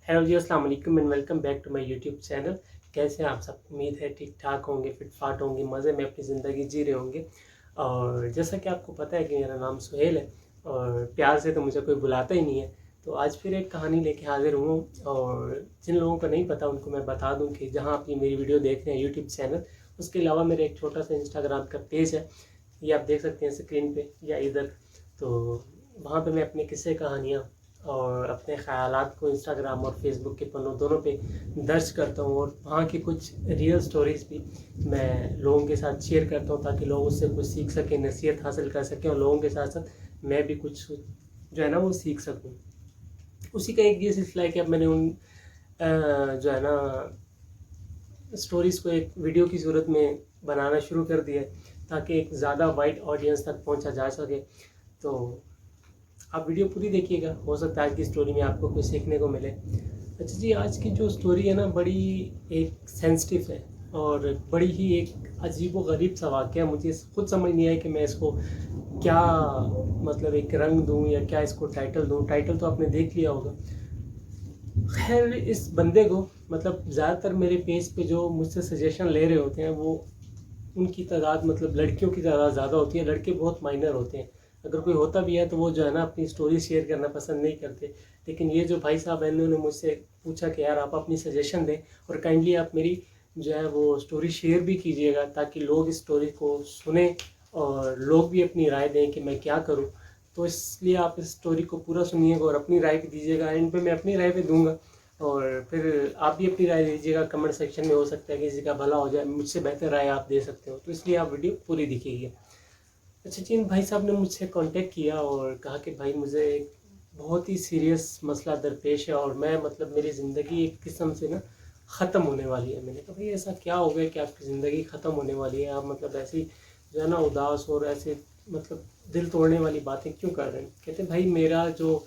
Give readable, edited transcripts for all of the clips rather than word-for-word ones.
Hello जी, अस्सलाम वालेकुम and welcome back to my YouTube channel. कैसे हैं आप सब? उम्मीद है ठीक ठाक होंगे, फिट फाट होंगे, मज़े में अपनी ज़िंदगी जी रहे होंगे। और जैसा कि आपको पता है कि मेरा नाम सुहेल है और प्यार से तो मुझे कोई बुलाता ही नहीं है। तो आज फिर एक कहानी लेके हाजिर हूँ और जिन लोगों को नहीं पता उनको मैं बता दूँ कि जहाँ आप ये मेरी वीडियो देख रहे हैं यूट्यूब चैनल, उसके अलावा मेरा एक छोटा सा इंस्टाग्राम का पेज है। ये आप देख सकते हैं स्क्रीन पे या इधर। तो वहाँ पे मैं अपने किस्से कहानियाँ और अपने ख़यालात को इंस्टाग्राम और फेसबुक के पन्नों दोनों पे दर्ज करता हूँ और वहाँ की कुछ रियल स्टोरीज़ भी मैं लोगों के साथ शेयर करता हूँ ताकि लोग उससे कुछ सीख सकें, नसीहत हासिल कर सकें और लोगों के साथ साथ मैं भी कुछ जो है ना वो सीख सकूँ। उसी का एक ये सिलसिला है कि अब मैंने उन जो है ना स्टोरीज़ को एक वीडियो की सूरत में बनाना शुरू कर दिया है ताकि एक ज़्यादा वाइड ऑडियंस तक पहुँचा जा सके। तो आप वीडियो पूरी देखिएगा, हो सकता है आज की स्टोरी में आपको कुछ सीखने को मिले। अच्छा जी, आज की जो स्टोरी है ना बड़ी एक सेंसिटिव है और बड़ी ही एक अजीब व गरीब सा वाक़या है। मुझे खुद समझ नहीं आया कि मैं इसको क्या मतलब एक रंग दूँ या क्या इसको टाइटल दूँ। टाइटल तो आपने देख लिया होगा। खैर, इस बंदे को मतलब ज़्यादातर मेरे पेज पे जो मुझसे सजेशन ले रहे होते हैं वो उनकी तादाद मतलब लड़कियों की तादाद ज़्यादा होती है, लड़के बहुत माइनर होते हैं। अगर कोई होता भी है तो वो जो है ना अपनी स्टोरी शेयर करना पसंद नहीं करते। लेकिन ये जो भाई साहब हैं इन्होंने मुझसे पूछा कि यार आप अपनी सजेशन दें और काइंडली आप मेरी जो है वो स्टोरी शेयर भी कीजिएगा ताकि लोग इस स्टोरी को सुने और लोग भी अपनी राय दें कि मैं क्या करूँ। तो इसलिए आप इस स्टोरी को पूरा सुनिएगा और अपनी राय भी दीजिएगा। एंड पे मैं अपनी राय भी दूंगा और फिर आप भी अपनी राय दीजिएगा कमेंट सेक्शन में। हो सकता है किसी का भला हो जाए, मुझसे बेहतर राय आप दे सकते हो, तो इसलिए आप वीडियो पूरी दिखिएगा। अच्छा जी, इन भाई साहब ने मुझसे कांटेक्ट किया और कहा कि भाई मुझे एक बहुत ही सीरियस मसला दरपेश है और मैं मतलब मेरी ज़िंदगी एक किस्म से ना ख़त्म होने वाली है। मैंने कहा भाई ऐसा क्या हो गया कि आपकी ज़िंदगी ख़त्म होने वाली है? आप मतलब ऐसी जो है ना उदास और ऐसे मतलब दिल तोड़ने वाली बातें क्यों कर रहे हैं? कहते भाई मेरा जो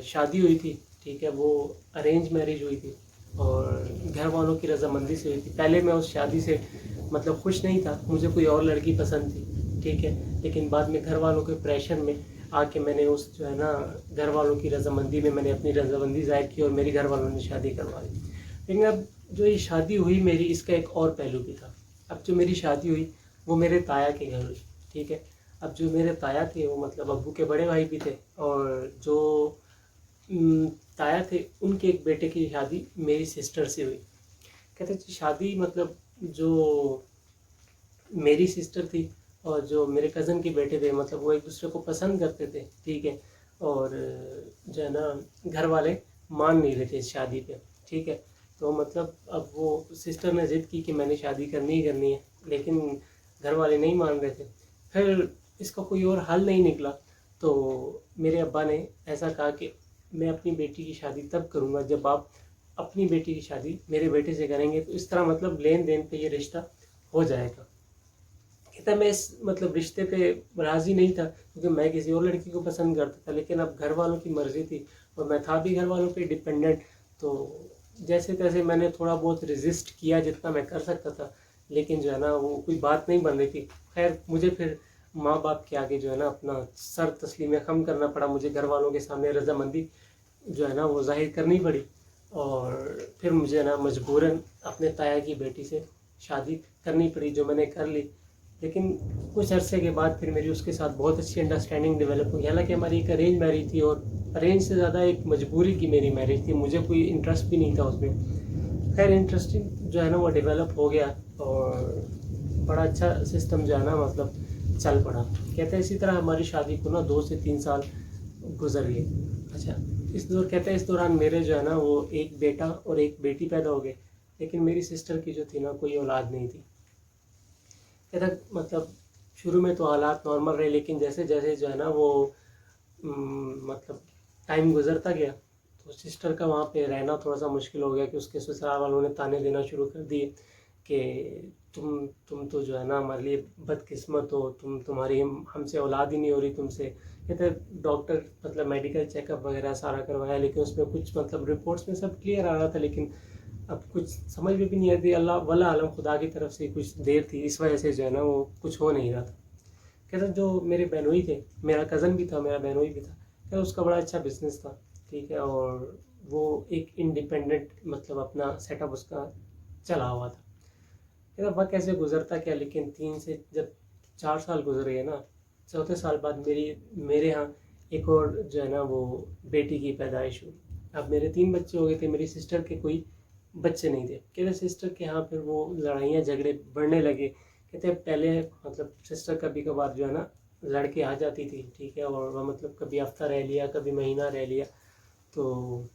शादी हुई थी, ठीक है, वो अरेंज मैरिज हुई थी और घर वालों की रजामंदी से हुई थी। पहले मैं उस शादी से मतलब खुश नहीं था, मुझे कोई और लड़की पसंद थी, ठीक है। लेकिन बाद में घर वालों के प्रेशर में आके मैंने उस जो है ना घर वालों की रजामंदी में मैंने अपनी रजामंदी ज़ाहिर की और मेरी घर वालों ने शादी करवा ली। लेकिन अब जो ये शादी हुई मेरी, इसका एक और पहलू भी था। अब जो मेरी शादी हुई वो मेरे ताया के घर हुई, ठीक है। अब जो मेरे ताया थे वो मतलब अब्बू के बड़े भाई भी थे और जो ताया थे उनके एक बेटे की शादी मेरी सिस्टर से हुई। कहते थे शादी मतलब जो मेरी सिस्टर थी और जो मेरे कज़न के बेटे थे मतलब वो एक दूसरे को पसंद करते थे, ठीक है। और जो है ना घर वाले मान नहीं रहे थे इस शादी पे, ठीक है। तो मतलब अब वो सिस्टर ने ज़िद की कि मैंने शादी करनी ही करनी है, लेकिन घर वाले नहीं मान रहे थे। फिर इसका कोई और हल नहीं निकला तो मेरे अब्बा ने ऐसा कहा कि मैं अपनी बेटी की शादी तब करूँगा जब आप अपनी बेटी की शादी मेरे बेटे से करेंगे, तो इस तरह मतलब लेन देन पे ये रिश्ता हो जाएगा। कहता मैं इस मतलब रिश्ते पे राज़ी नहीं था क्योंकि मैं किसी और लड़की को पसंद करता था, लेकिन अब घर वालों की मर्ज़ी थी और मैं था भी घर वालों पे डिपेंडेंट। तो जैसे तैसे मैंने थोड़ा बहुत रेजिस्ट किया जितना मैं कर सकता था, लेकिन जो है ना वो कोई बात नहीं बन रही थी। खैर मुझे फिर माँ बाप के आगे जो है ना अपना सर तस्लीम खम करना पड़ा, मुझे घर वालों के सामने रजामंदी जो है ना वो जाहिर करनी पड़ी और फिर मुझे ना मजबूरन अपने ताया की बेटी से शादी करनी पड़ी, जो मैंने कर ली। लेकिन कुछ अरसे के बाद फिर मेरी उसके साथ बहुत अच्छी अंडरस्टैंडिंग डेवलप हुई। हालांकि हमारी एक अरेंज मैरिज थी और अरेंज से ज़्यादा एक मजबूरी की मेरी मैरिज थी, मुझे कोई इंटरेस्ट भी नहीं था उसमें। खैर इंटरेस्टिंग जो है ना वो डेवलप हो गया और बड़ा अच्छा सिस्टम जो है ना मतलब चल पड़ा। कहते हैं इसी तरह हमारी शादी को ना 2 से 3 साल गुजर गए। अच्छा, कहते हैं इस दौरान मेरे जो है ना वो एक बेटा और एक बेटी पैदा हो गए, लेकिन मेरी सिस्टर की जो थी ना कोई औलाद नहीं थी। कहता मतलब शुरू में तो हालात नॉर्मल रहे, लेकिन जैसे जैसे जो है ना वो मतलब टाइम गुजरता गया तो सिस्टर का वहाँ पे रहना थोड़ा सा मुश्किल हो गया कि उसके ससुराल वालों ने ताने देना शुरू कर दिए कि तुम तो जो है ना हमारे लिए बदकिस्मत हो, तुम्हारी हमसे औलाद ही नहीं हो रही तुमसे। कहते डॉक्टर मतलब मेडिकल चेकअप वगैरह सारा करवाया, लेकिन उसमें कुछ मतलब रिपोर्ट्स में सब क्लियर आ रहा था, लेकिन अब कुछ समझ में भी नहीं आती। अल्लाह वल्ला आलम, खुदा की तरफ से कुछ देर थी, इस वजह से जो है ना वो कुछ हो नहीं रहा था। कहते जो मेरे बहनोई थे, मेरा कज़न भी था, मेरा बहनोई भी था, कहते उसका बड़ा अच्छा बिजनेस था ठीक है, और वो एक इंडिपेंडेंट मतलब अपना सेटअप उसका चला हुआ था। कहता वक्त कैसे गुजरता क्या, लेकिन 3 से जब 4 साल गुजर गए ना, चौथे साल बाद मेरे यहाँ एक और जो है ना वो बेटी की पैदाइश हुई। अब मेरे 3 बच्चे हो गए थे, मेरी सिस्टर के कोई बच्चे नहीं थे। कहते सिस्टर के यहाँ फिर वो लड़ाइयाँ झगड़े बढ़ने लगे। कहते पहले मतलब सिस्टर कभी कभार जो है ना लड़के आ जाती थी, ठीक है, और वह मतलब कभी हफ्ता रह लिया, कभी महीना रह लिया, तो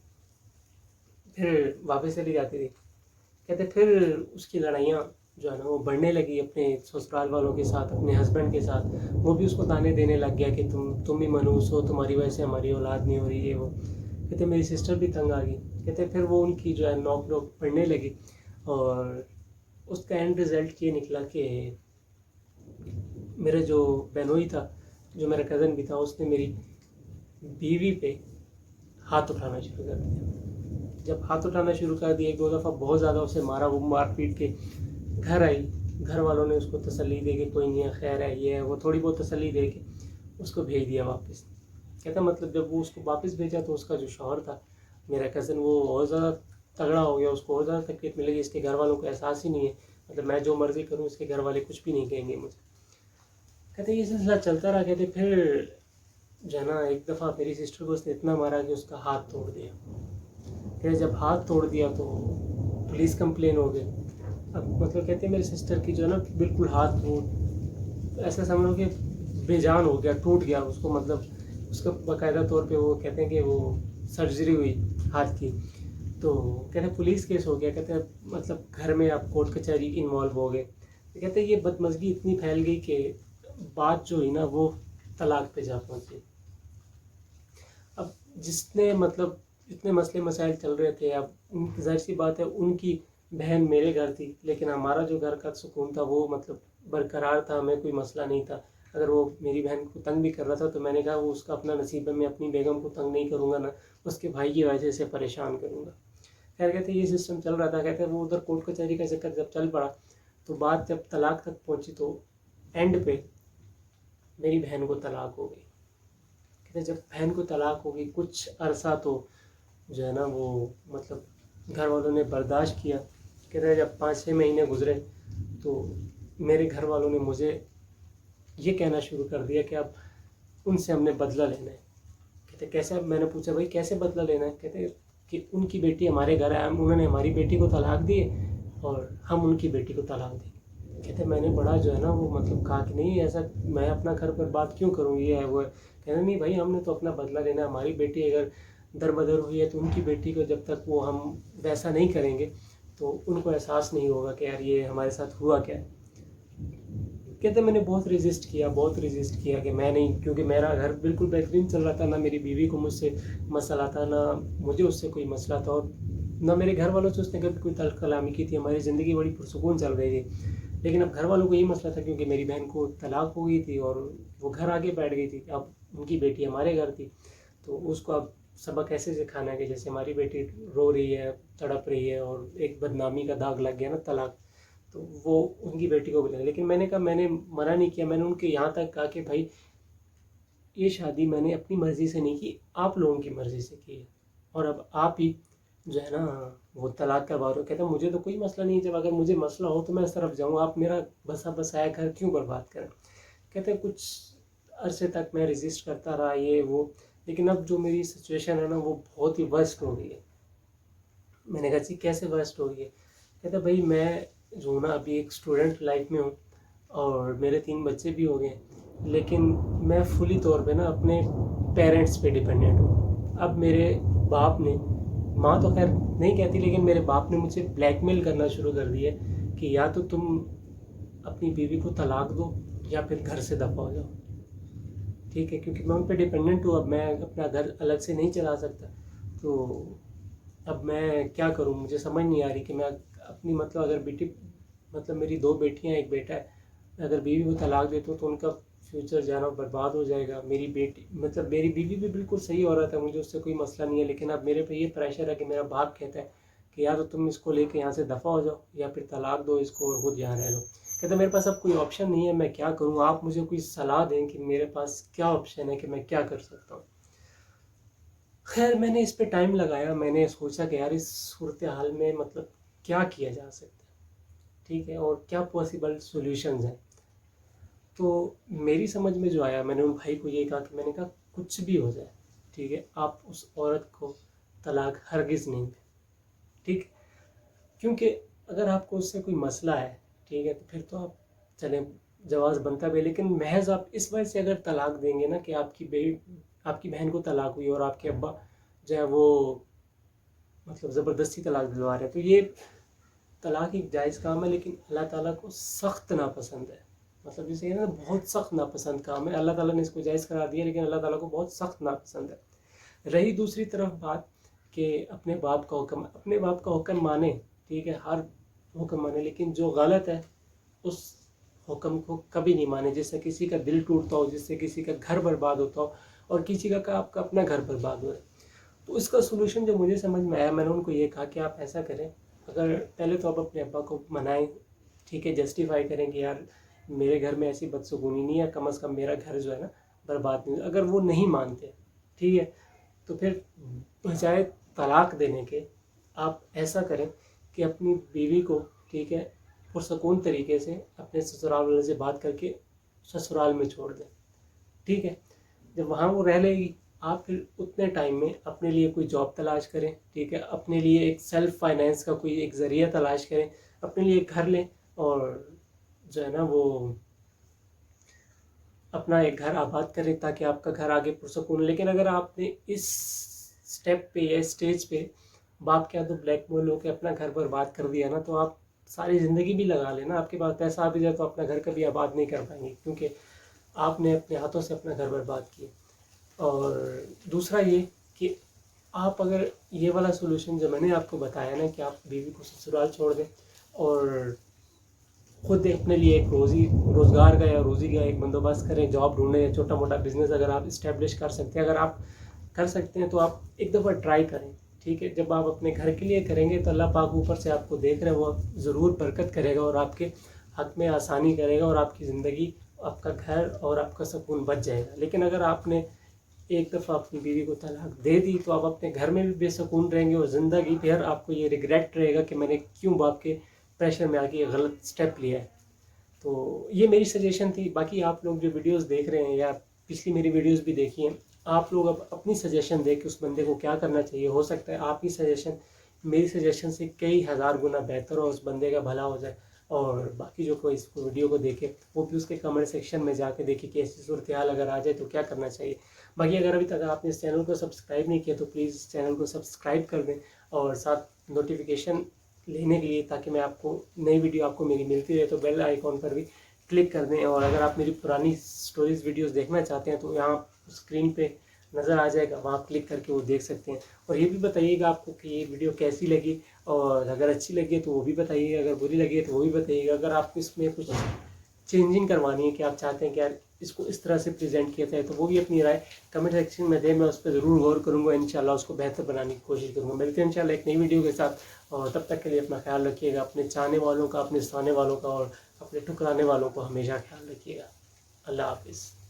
फिर वापस चली जाती थी। कहते फिर उसकी लड़ाइयाँ जो है ना वो बढ़ने लगी अपने ससुराल वालों के साथ, अपने हस्बैंड के साथ। वो भी उसको ताने देने लग गया कि तुम भी मनहूस हो, तुम्हारी वजह से हमारी औलाद नहीं हो रही है वो। कहते मेरी सिस्टर भी तंग आ गई। कहते फिर वो उनकी जो है नोक नोक बढ़ने लगी, और उसका एंड रिजल्ट ये निकला कि मेरा जो बहनोई था, जो मेरा कज़न भी था, उसने मेरी बीवी पे हाथ उठाना शुरू कर दिया। जब हाथ उठाना शुरू कर दिया, 2 दफ़ा बहुत ज़्यादा उसे मारा, वो मार पीट के घर आई। घर वालों ने उसको तसल्ली दे के कोई नहीं है, खैर है, ये है वो, थोड़ी बहुत तसल्ली दे के उसको भेज दिया वापस। कहता मतलब जब वो उसको वापस भेजा तो उसका जो शौहर था मेरा कज़न, वो और ज़्यादा तगड़ा हो गया, उसको और ज़्यादा तकलीफ मिलेगी। इसके घर वालों को एहसास ही नहीं है, मतलब मैं जो मर्ज़ी करूँ इसके घर वाले कुछ भी नहीं कहेंगे मुझे। कहते ये सिलसिला चलता रहा। कहते फिर जो है ना एक दफ़ा मेरी सिस्टर को उसने इतना मारा कि उसका हाथ तोड़ दिया। कहते जब हाथ तोड़ दिया तो पुलिस कंप्लेन हो गई। अब मतलब कहते हैं मेरी सिस्टर की जो है ना बिल्कुल हाथ वो ऐसा समझो कि बेजान हो गया, टूट गया उसको, मतलब उसका बाकायदा तौर पे वो कहते हैं कि वो सर्जरी हुई हाथ की। तो कहते हैं पुलिस केस हो गया। कहते हैं मतलब घर में आप कोर्ट कचहरी इन्वॉल्व हो गए। तो कहते हैं ये बदमज़गी इतनी फैल गई कि बात जो हुई ना वो तलाक पे जा पहुंची। अब जिसने मतलब इतने मसले मसाइल चल रहे थे, अब जाहिर सी बात है उनकी बहन मेरे घर थी, लेकिन हमारा जो घर का सुकून था वो मतलब बरकरार था, हमें कोई मसला नहीं था। अगर वो मेरी बहन को तंग भी कर रहा था तो मैंने कहा वो उसका अपना नसीब है, मैं अपनी बेगम को तंग नहीं करूँगा, ना उसके भाई की वजह से परेशान करूँगा। खैर कहते ये सिस्टम चल रहा था। कहते वो उधर कोर्ट कचहरी का चक्कर जब चल पड़ा तो बात जब तलाक तक पहुँची तो एंड पे मेरी बहन को तलाक हो गई। कहते जब बहन को तलाक हो गई कुछ अरसा तो जो है ना वो मतलब घर वालों ने बर्दाश्त किया। कहते जब 5-6 महीने गुजरे तो मेरे घर वालों ने मुझे ये कहना शुरू कर दिया कि अब उनसे हमने बदला लेना है। कहते कैसे? मैंने पूछा भाई कैसे बदला लेना है? कहते कि उनकी बेटी हमारे घर आया, उन्होंने हमारी बेटी को तलाक दिए और हम उनकी बेटी को तलाक दें। कहते मैंने बड़ा जो है ना वो मतलब कहा कि नहीं ऐसा, मैं अपना घर पर बात क्यों करूँ, ये है वो है। कहते नहीं भाई हमने तो अपना बदला लेना, हमारी बेटी अगर दर बदर हुई है तो उनकी बेटी को जब तक वो हम वैसा नहीं करेंगे तो उनको एहसास नहीं होगा कि यार ये हमारे साथ हुआ क्या है। कहते मैंने बहुत रेजिस्ट किया कि मैं नहीं, क्योंकि मेरा घर बिल्कुल बेहतरीन चल रहा था, ना मेरी बीवी को मुझसे मसला था, ना मुझे उससे कोई मसला था, और ना मेरे घर वालों से उसने कभी कोई तल्ख कलामी की थी। हमारी ज़िंदगी बड़ी पुरसुकून चल रही थी। लेकिन अब घर वालों को यही मसला था क्योंकि मेरी बहन को तलाक हो गई थी और वो घर आगे बैठ गई थी। अब उनकी बेटी हमारे घर थी तो उसको अब सबक ऐसे सिखाना है कि जैसे हमारी बेटी रो रही है, तड़प रही है और एक बदनामी का दाग लग गया ना तलाक, तो वो उनकी बेटी को बोले। लेकिन मैंने कहा, मैंने मना नहीं किया, मैंने उनके यहाँ तक कहा कि भाई ये शादी मैंने अपनी मर्ज़ी से नहीं की, आप लोगों की मर्ज़ी से की है, और अब आप ही जो है ना वो तलाक करवा रहे हो। कहता मुझे तो कोई मसला नहीं है, जब अगर मुझे मसला हो तो मैं इस तरफ जाऊँ, आप मेरा बसा बसाया घर क्यों बर्बाद करें। कहते कुछ अरसे तक मैं रेजिस्ट करता रहा ये वो, लेकिन अब जो मेरी सिचुएशन है ना वो बहुत ही वर्स्ट हो गई है। मैंने कहा जी कैसे वर्स्ट हो गई है? कहता भाई मैं जो ना अभी एक स्टूडेंट लाइफ में हूँ और मेरे 3 बच्चे भी हो गए, लेकिन मैं फुली तौर पे ना अपने पेरेंट्स पे डिपेंडेंट हूँ। अब मेरे बाप ने, माँ तो खैर नहीं कहती, लेकिन मेरे बाप ने मुझे ब्लैकमेल करना शुरू कर दिया कि या तो तुम अपनी बीवी को तलाक दो या फिर घर से दफा हो जाओ। ठीक है, क्योंकि मैं उन पर डिपेंडेंट हूँ, अब मैं अपना घर अलग से नहीं चला सकता। तो अब मैं क्या करूँ, मुझे समझ नहीं आ रही कि मैं अपनी मतलब अगर बेटी, मतलब मेरी 2 बेटियाँ 1 बेटा है, अगर बीवी को तलाक देता हूँ तो उनका फ्यूचर जाना बर्बाद हो जाएगा। मेरी बेटी मतलब मेरी बीवी भी बिल्कुल सही औरत है, मुझे उससे कोई मसला नहीं है, लेकिन अब मेरे पे ये प्रेशर है कि मेरा बाप कहता है कि या तो तुम इसको लेके यहाँ से दफ़ा हो जाओ या फिर तलाक दो इसको और खुद यहाँ रह लो। कहते मेरे पास अब कोई ऑप्शन नहीं है, मैं क्या करूँ, आप मुझे कोई सलाह दें कि मेरे पास क्या ऑप्शन है, कि मैं क्या कर सकता हूँ। खैर मैंने इस पे टाइम लगाया, मैंने सोचा कि यार इस सूरत हाल में मतलब क्या किया जा सकता है, ठीक है, और क्या पॉसिबल सॉल्यूशंस हैं। तो मेरी समझ में जो आया, मैंने उन भाई को ये कहा कि मैंने कहा कुछ भी हो जाए, ठीक है, आप उस औरत को तलाक हरगिज़ नहीं दें, ठीक। क्योंकि अगर आपको उससे कोई मसला है, ठीक है, तो फिर तो आप चलें, जवाज़ बनता भी है, लेकिन महज आप इस वजह से अगर तलाक देंगे ना कि आपकी बहन को तलाक हुई और आपके अब्बा जो है वो मतलब ज़बरदस्ती तलाक दिलवा रहे हैं, तो ये तलाक एक जायज़ काम है, लेकिन अल्लाह ताला को सख्त नापसंद है। मतलब जैसे ये ना बहुत सख्त नापसंद काम है, अल्लाह ताला ने इसको जायज़ करा दिया, लेकिन अल्लाह ताला को बहुत सख्त नापसंद है। रही दूसरी तरफ बात कि अपने बाप का हुक्म माने, ठीक है, हर हुक्म माने, लेकिन जो गलत है उस हुक्म को कभी नहीं माने। जिससे किसी का दिल टूटता हो, जिससे किसी का घर बर्बाद होता हो, और किसी का आपका अपना घर बर्बाद हो। तो इसका सोल्यूशन जो मुझे समझ में आया, मैंने उनको ये कहा कि आप ऐसा करें, अगर पहले तो आप अपने अब्बा को मनाएं, ठीक है, जस्टिफाई करें कि यार मेरे घर में ऐसी बदसुगुनी नहीं है, कम से कम मेरा घर जो है ना बर्बाद नहीं। अगर वो नहीं मानते, ठीक है, तो फिर बजाय तलाक देने के आप ऐसा करें कि अपनी बीवी को, ठीक है, पुरसकून तरीके से अपने ससुराल वाले से बात करके ससुराल में छोड़ दें, ठीक है। जब वहाँ वो रह लेगी, आप फिर उतने टाइम में अपने लिए कोई जॉब तलाश करें, ठीक है, अपने लिए एक सेल्फ फाइनेंस का कोई एक ज़रिया तलाश करें, अपने लिए एक घर लें, और जो है ना वो अपना एक घर आबाद करें, ताकि आपका घर आगे पुरसकून। लेकिन अगर आपने इस स्टेप पे या स्टेज पे बाप के हाथों ब्लैकमेल होकर अपना घर बर्बाद कर दिया ना, तो आप सारी ज़िंदगी भी लगा लेना, आपके पास पैसा आ भी जाए तो अपना घर कभी आबाद नहीं कर पाएंगे, क्योंकि आपने अपने हाथों से अपना घर बर्बाद किया। और दूसरा ये कि आप अगर ये वाला सोल्यूशन जो मैंने आपको बताया ना कि आप बीवी को ससुराल छोड़ दें और खुद अपने लिए एक रोज़गार का या रोज़ी का एक बंदोबस्त करें, जॉब ढूंढें या छोटा मोटा बिजनेस अगर आप इस्टेब्लिश कर सकते हैं, अगर आप कर सकते हैं तो आप एक दफ़ा ट्राई करें, ठीक है। जब आप अपने घर के लिए करेंगे तो अल्लाह पाक ऊपर से आपको देख रहे हैं, वो ज़रूर बरकत करेगा और आपके हक में आसानी करेगा, और आपकी ज़िंदगी, आपका घर और आपका सुकून बच जाएगा। लेकिन अगर आपने एक दफ़ा अपनी बीवी को तलाक दे दी तो आप अपने घर में भी बेसुकून रहेंगे, और ज़िंदगी भर आपको ये रिग्रेट रहेगा कि मैंने क्यों बाप के प्रेशर में आके ये गलत स्टेप लिया है। तो ये मेरी सजेशन थी। बाकी आप लोग जो वीडियोस देख रहे हैं या पिछली मेरी वीडियोस भी देखी हैं, आप लोग अब अपनी सजेशन दें कि उस बंदे को क्या करना चाहिए। हो सकता है आपकी सजेशन मेरी सजेशन से कई हज़ार गुना बेहतर हो, उस बंदे का भला हो जाए। और बाकी जो कोई इस वीडियो को देखे वो भी उसके कमेंट सेक्शन में जाके देखे कि ऐसी सूरत हाल अगर आ जाए तो क्या करना चाहिए। बाकी अगर अभी तक आपने इस चैनल को सब्सक्राइब नहीं किया तो प्लीज़ इस चैनल को सब्सक्राइब कर दें, और साथ नोटिफिकेशन लेने के लिए, ताकि मैं आपको नई वीडियो आपको मेरी मिलती रहे, तो बेल आइकॉन पर भी क्लिक कर दें। और अगर आप मेरी पुरानी स्टोरीज वीडियोस देखना चाहते हैं तो यहाँ स्क्रीन पे नज़र आ जाएगा, वहाँ क्लिक करके वो देख सकते हैं। और ये भी बताइएगा आपको कि ये वीडियो कैसी लगी, और अगर अच्छी लगी तो वो भी बताइएगा, अगर बुरी लगी है तो वो भी बताइएगा। अगर आपको इसमें कुछ चेंजिंग करवानी है कि आप चाहते हैं कि यार इसको इस तरह से प्रेजेंट किया जाए, तो वो भी अपनी राय कमेंट सेक्शन में दें, मैं उस पर ज़रूर गौर करूँगा, इंशाल्लाह उसको बेहतर बनाने की कोशिश करूँगा। मिलते हैं इंशाल्लाह एक नई वीडियो के साथ, और तब तक के लिए अपना ख्याल रखिएगा, अपने चाहने वालों का, अपने सताने वालों का और अपने ठुकराने वालों को हमेशा ख्याल रखिएगा। अल्लाह हाफिज़।